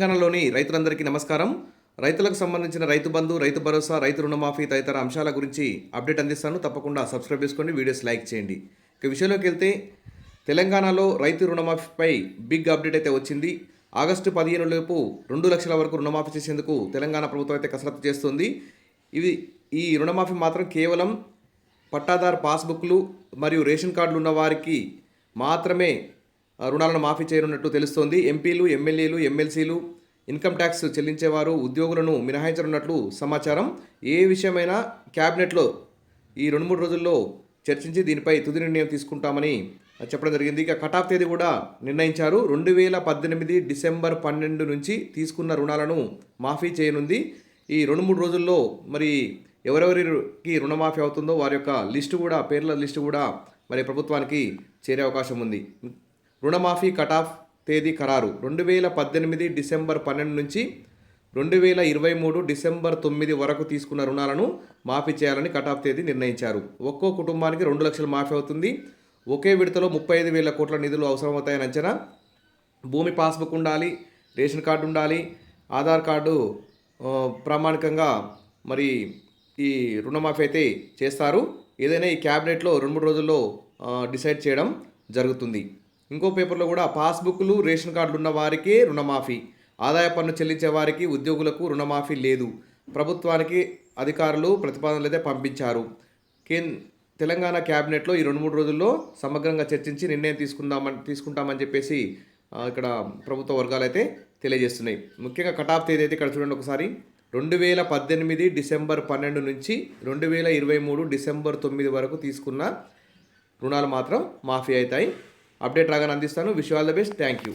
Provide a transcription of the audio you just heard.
తెలంగాణలోని రైతులందరికీ నమస్కారం. రైతులకు సంబంధించిన రైతు బంధు, రైతు భరోసా, రైతు రుణమాఫీ తదితర అంశాల గురించి అప్డేట్ అందిస్తాను. తప్పకుండా సబ్స్క్రైబ్ చేసుకోండి, వీడియోస్ లైక్ చేయండి. ఇక విషయంలోకి వెళ్తే తెలంగాణలో రైతు రుణమాఫీపై బిగ్ అప్డేట్ అయితే వచ్చింది. ఆగస్టు 15 లోపు 2 లక్షల వరకు రుణమాఫీ చేసేందుకు తెలంగాణ ప్రభుత్వం అయితే కసరత్తు చేస్తుంది. ఈ రుణమాఫీ మాత్రం కేవలం పట్టాదారు పాస్బుక్లు మరియు రేషన్ కార్డులు ఉన్న వారికి మాత్రమే రుణాలను మాఫీ చేయనున్నట్టు తెలుస్తోంది. ఎంపీలు, ఎమ్మెల్యేలు, ఎమ్మెల్సీలు, ఇన్కమ్ ట్యాక్స్ చెల్లించేవారు, ఉద్యోగులను మినహాయించనున్నట్లు సమాచారం. ఏ విషయమైనా క్యాబినెట్లో ఈ 2-3 రోజుల్లో చర్చించి దీనిపై తుది నిర్ణయం తీసుకుంటామని చెప్పడం జరిగింది. ఇక కటాఫ్ తేదీ కూడా నిర్ణయించారు. 2018 డిసెంబర్ 12 నుంచి తీసుకున్న రుణాలను మాఫీ చేయనుంది. ఈ 2-3 రోజుల్లో మరి ఎవరెవరికి రుణమాఫీ అవుతుందో వారి యొక్క పేర్ల లిస్టు కూడా మరి ప్రభుత్వానికి చేరే అవకాశం ఉంది. రుణమాఫీ కటాఫ్ తేదీ ఖరారు 2018 డిసెంబర్ 12 నుంచి 2023 డిసెంబర్ 9 వరకు తీసుకున్న రుణాలను మాఫీ చేయాలని కటాఫ్ తేదీ నిర్ణయించారు. ఒక్కో కుటుంబానికి 2 లక్షలు మాఫీ అవుతుంది. ఒకే విడతలో 35,000 కోట్ల నిధులు అవసరమవుతాయని అంచనా. భూమి పాస్బుక్ ఉండాలి, రేషన్ కార్డు ఉండాలి, ఆధార్ కార్డు ప్రామాణికంగా మరి ఈ రుణమాఫీ అయితే చేస్తారు. ఏదైనా ఈ క్యాబినెట్లో 2-3 రోజుల్లో డిసైడ్ చేయడం జరుగుతుంది. ఇంకో పేపర్లో కూడా పాస్బుక్లు, రేషన్ కార్డులు ఉన్న వారికే రుణమాఫీ, ఆదాయ పన్ను చెల్లించే వారికి, ఉద్యోగులకు రుణమాఫీ లేదు. ప్రభుత్వానికి అధికారులు ప్రతిపాదనలు అయితే పంపించారు. తెలంగాణ క్యాబినెట్లో ఈ 2-3 రోజుల్లో సమగ్రంగా చర్చించి నిర్ణయం తీసుకుంటామని చెప్పేసి ఇక్కడ ప్రభుత్వ వర్గాలు అయితే తెలియజేస్తున్నాయి. ముఖ్యంగా కటాఫ్ తేదీ అయితే ఇక్కడ చూడండి ఒకసారి. 2018 డిసెంబర్ 12 నుంచి 2023 డిసెంబర్ 9 వరకు తీసుకున్న రుణాలు మాత్రం మాఫీ అవుతాయి. అప్డేట్ రాగానే అందిస్తాను. Wish you all the best. Thank you.